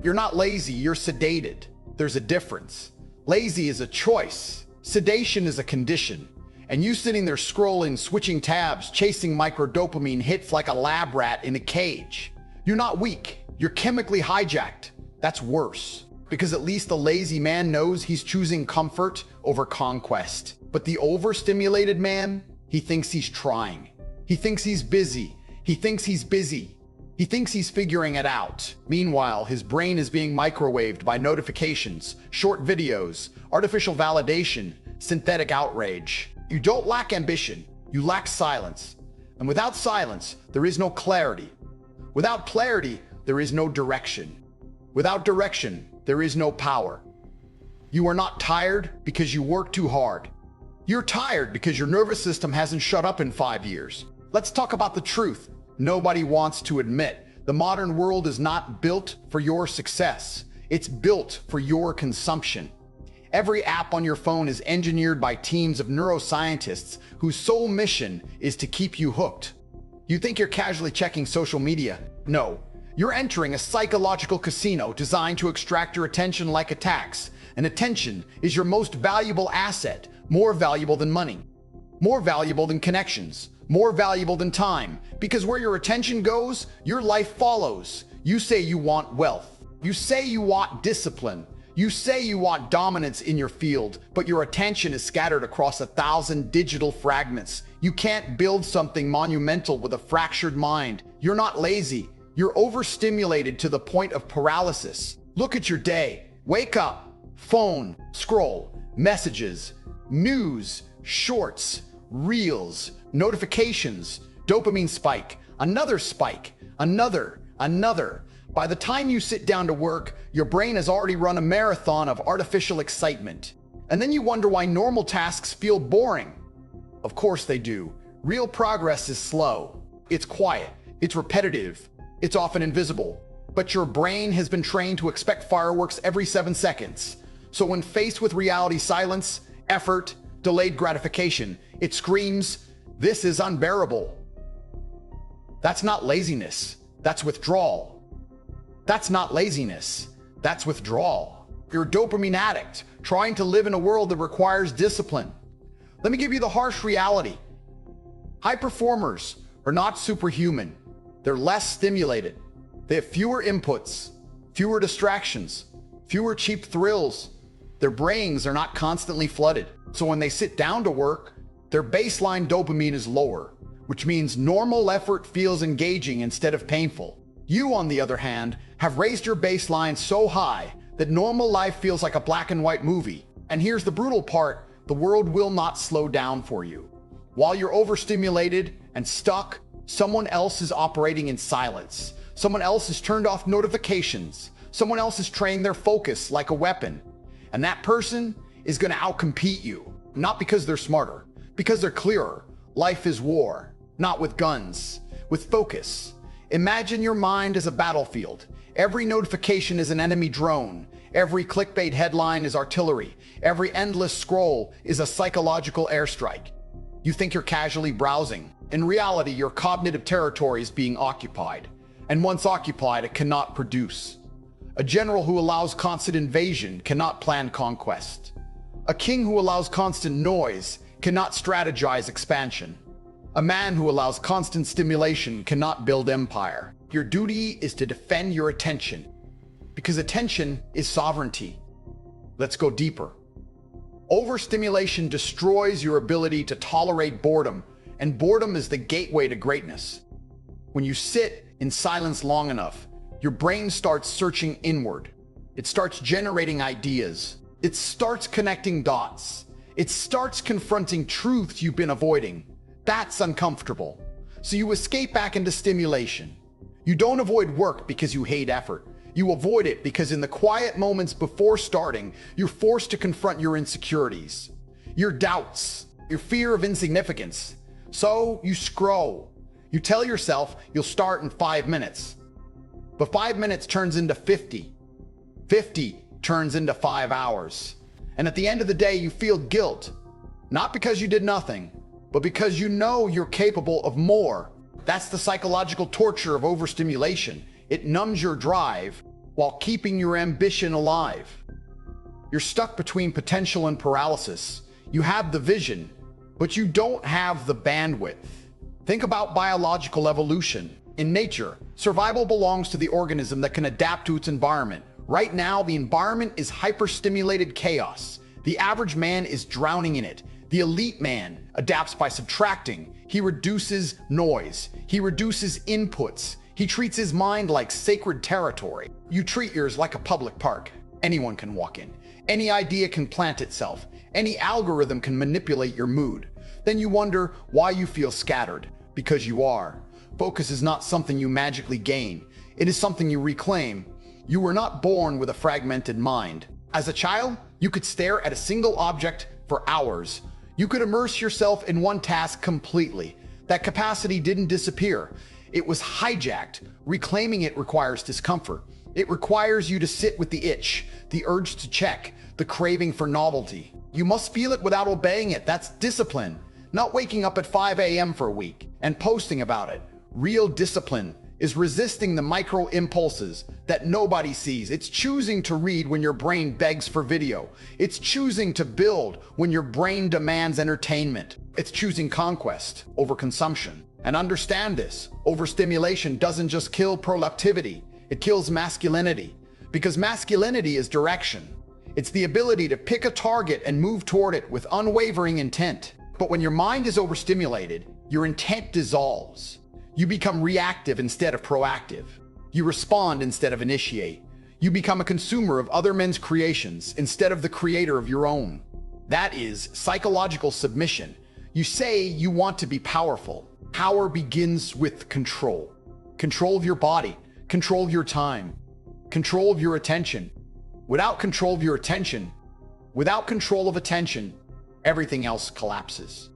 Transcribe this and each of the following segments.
You're not lazy, you're sedated. There's a difference. Lazy is a choice. Sedation is a condition. And you sitting there scrolling, switching tabs, chasing microdopamine hits like a lab rat in a cage. You're not weak, you're chemically hijacked. That's worse. Because at least the lazy man knows he's choosing comfort over conquest. But the overstimulated man, he thinks he's trying. He thinks he's busy. He thinks he's busy. He thinks he's figuring it out. Meanwhile, his brain is being microwaved by notifications, short videos, artificial validation, synthetic outrage. You don't lack ambition, you lack silence. And without silence, there is no clarity. Without clarity, there is no direction. Without direction, there is no power. You are not tired because you work too hard. You're tired because your nervous system hasn't shut up in 5 years. Let's talk about the truth nobody wants to admit. The modern world is not built for your success. It's built for your consumption. Every app on your phone is engineered by teams of neuroscientists whose sole mission is to keep you hooked. You think you're casually checking social media? No. You're entering a psychological casino designed to extract your attention like a tax. And attention is your most valuable asset, more valuable than money, more valuable than connections, more valuable than time. Because where your attention goes, your life follows. You say you want wealth. You say you want discipline. You say you want dominance in your field, but your attention is scattered across 1,000 digital fragments. You can't build something monumental with a fractured mind. You're not lazy. You're overstimulated to the point of paralysis. Look at your day. Wake up, phone, scroll, messages, news, shorts, reels, notifications, dopamine spike, another spike, another. By the time you sit down to work, your brain has already run a marathon of artificial excitement. And then you wonder why normal tasks feel boring. Of course they do. Real progress is slow. It's quiet. It's repetitive. It's often invisible. But your brain has been trained to expect fireworks every 7 seconds. So when faced with reality silence, effort, delayed gratification, it screams, "This is unbearable." That's not laziness. That's withdrawal. That's not laziness. That's withdrawal. You're a dopamine addict, trying to live in a world that requires discipline. Let me give you the harsh reality. High performers are not superhuman. They're less stimulated. They have fewer inputs, fewer distractions, fewer cheap thrills. Their brains are not constantly flooded. So when they sit down to work, their baseline dopamine is lower, which means normal effort feels engaging instead of painful. You, on the other hand, have raised your baseline so high that normal life feels like a black and white movie. And here's the brutal part, the world will not slow down for you. While you're overstimulated and stuck, someone else is operating in silence. Someone else has turned off notifications. Someone else is training their focus like a weapon. And that person is going to outcompete you. Not because they're smarter, because they're clearer. Life is war, not with guns, with focus. Imagine your mind as a battlefield. Every notification is an enemy drone. Every clickbait headline is artillery. Every endless scroll is a psychological airstrike. You think you're casually browsing. In reality, your cognitive territory is being occupied. And once occupied, it cannot produce. A general who allows constant invasion cannot plan conquest. A king who allows constant noise cannot strategize expansion. A man who allows constant stimulation cannot build empire. Your duty is to defend your attention, because attention is sovereignty. Let's go deeper. Overstimulation destroys your ability to tolerate boredom, and boredom is the gateway to greatness. When you sit in silence long enough, your brain starts searching inward. It starts generating ideas. It starts connecting dots. It starts confronting truths you've been avoiding. That's uncomfortable. So you escape back into stimulation. You don't avoid work because you hate effort. You avoid it because in the quiet moments before starting, you're forced to confront your insecurities, your doubts, your fear of insignificance. So you scroll. You tell yourself you'll start in 5 minutes. But 5 minutes turns into 50. 50 turns into 5 hours. And at the end of the day, you feel guilt. Not because you did nothing, but because you know you're capable of more. That's the psychological torture of overstimulation. It numbs your drive while keeping your ambition alive. You're stuck between potential and paralysis. You have the vision, but you don't have the bandwidth. Think about biological evolution. In nature, survival belongs to the organism that can adapt to its environment. Right now, the environment is hyperstimulated chaos. The average man is drowning in it. The elite man adapts by subtracting. He reduces noise. He reduces inputs. He treats his mind like sacred territory. You treat yours like a public park. Anyone can walk in. Any idea can plant itself. Any algorithm can manipulate your mood. Then you wonder why you feel scattered. Because you are. Focus is not something you magically gain. It is something you reclaim. You were not born with a fragmented mind. As a child, you could stare at a single object for hours. You could immerse yourself in one task completely. That capacity didn't disappear. It was hijacked. Reclaiming it requires discomfort. It requires you to sit with the itch, the urge to check, the craving for novelty. You must feel it without obeying it. That's discipline. Not waking up at 5 a.m. for a week and posting about it. Real discipline is resisting the micro impulses that nobody sees. It's choosing to read when your brain begs for video. It's choosing to build when your brain demands entertainment. It's choosing conquest over consumption. And understand this, overstimulation doesn't just kill productivity, it kills masculinity. Because masculinity is direction. It's the ability to pick a target and move toward it with unwavering intent. But when your mind is overstimulated, your intent dissolves. You become reactive instead of proactive. You respond instead of initiate. You become a consumer of other men's creations instead of the creator of your own. That is psychological submission. You say you want to be powerful. Power begins with control. Control of your body, control of your time, control of your attention. Without control of your attention, without control of attention, everything else collapses.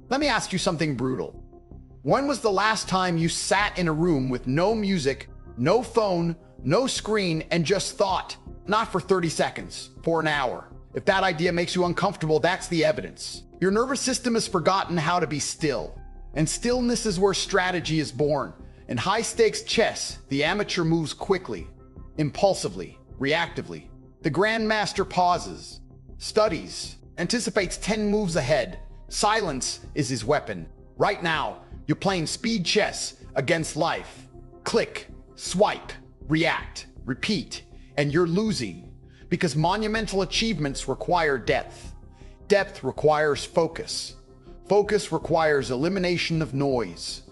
Let me ask you something brutal. When was the last time you sat in a room with no music, no phone, no screen, and just thought? Not for 30 seconds, for an hour. If that idea makes you uncomfortable, that's the evidence. Your nervous system has forgotten how to be still. And stillness is where strategy is born. In high-stakes chess, the amateur moves quickly, impulsively, reactively. The grandmaster pauses, studies, anticipates 10 moves ahead. Silence is his weapon. Right now, you're playing speed chess against life. Click, swipe, react, repeat, and you're losing. Because monumental achievements require depth. Depth requires focus. Focus requires elimination of noise.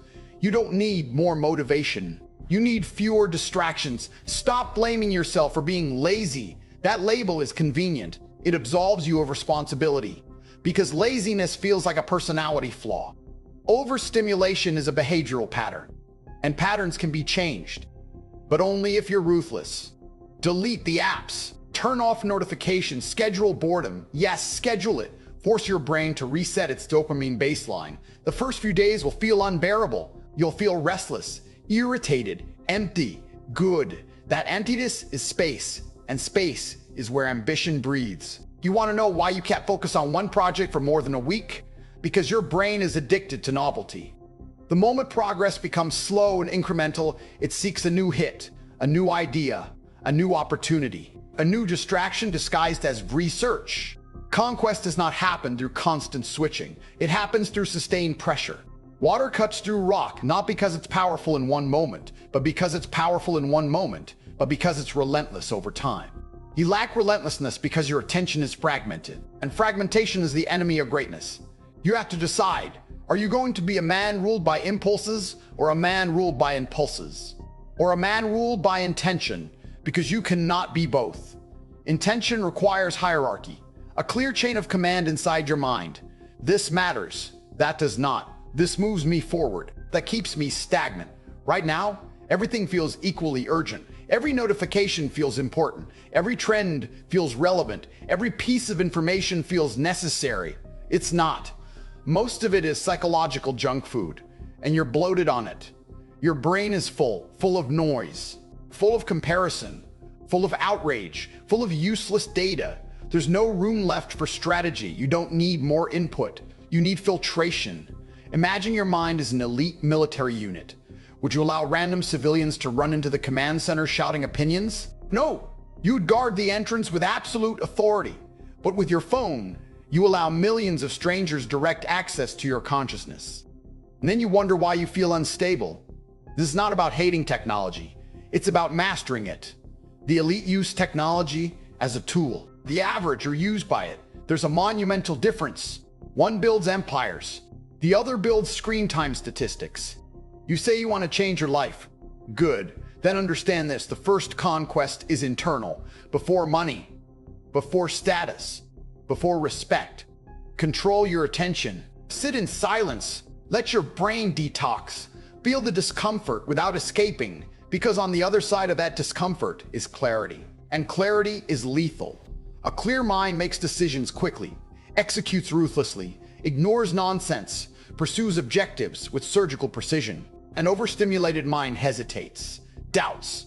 You don't need more motivation. You need fewer distractions. Stop blaming yourself for being lazy. That label is convenient. It absolves you of responsibility. Because laziness feels like a personality flaw. Overstimulation is a behavioral pattern. And patterns can be changed. But only if you're ruthless. Delete the apps. Turn off notifications. Schedule boredom. Yes, schedule it. Force your brain to reset its dopamine baseline. The first few days will feel unbearable. You'll feel restless, irritated, empty, good. That emptiness is space, and space is where ambition breathes. You want to know why you can't focus on one project for more than a week? Because your brain is addicted to novelty. The moment progress becomes slow and incremental, it seeks a new hit, a new idea, a new opportunity, a new distraction disguised as research. Conquest does not happen through constant switching. It happens through sustained pressure. Water cuts through rock, not because it's powerful in one moment, but because it's powerful in one moment, but because it's relentless over time. You lack relentlessness because your attention is fragmented, and fragmentation is the enemy of greatness. You have to decide, are you going to be a man ruled by impulses, or a man ruled by impulses? Or a man ruled by intention, because you cannot be both. Intention requires hierarchy, a clear chain of command inside your mind. This matters, that does not. This moves me forward, that keeps me stagnant. Right now, everything feels equally urgent. Every notification feels important. Every trend feels relevant. Every piece of information feels necessary. It's not. Most of it is psychological junk food, and you're bloated on it. Your brain is full of noise, full of comparison, full of outrage, full of useless data. There's no room left for strategy. You don't need more input. You need filtration. Imagine your mind as an elite military unit. Would you allow random civilians to run into the command center shouting opinions? No, you'd guard the entrance with absolute authority. But with your phone, you allow millions of strangers direct access to your consciousness. And then you wonder why you feel unstable. This is not about hating technology. It's about mastering it. The elite use technology as a tool. The average are used by it. There's a monumental difference. One builds empires. The other builds screen time statistics. You say you want to change your life. Good. Then understand this. The first conquest is internal. Before money. Before status. Before respect. Control your attention. Sit in silence. Let your brain detox. Feel the discomfort without escaping, because on the other side of that discomfort is clarity. And clarity is lethal. A clear mind makes decisions quickly, executes ruthlessly, ignores nonsense, pursues objectives with surgical precision. An overstimulated mind hesitates, doubts,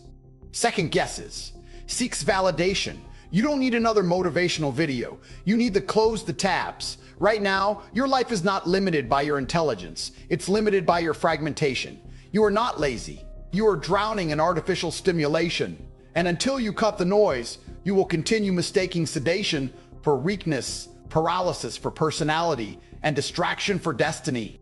second guesses, seeks validation. You don't need another motivational video. You need to close the tabs. Right now, your life is not limited by your intelligence. It's limited by your fragmentation. You are not lazy. You are drowning in artificial stimulation. And until you cut the noise, you will continue mistaking sedation for weakness, paralysis for personality, and distraction for destiny.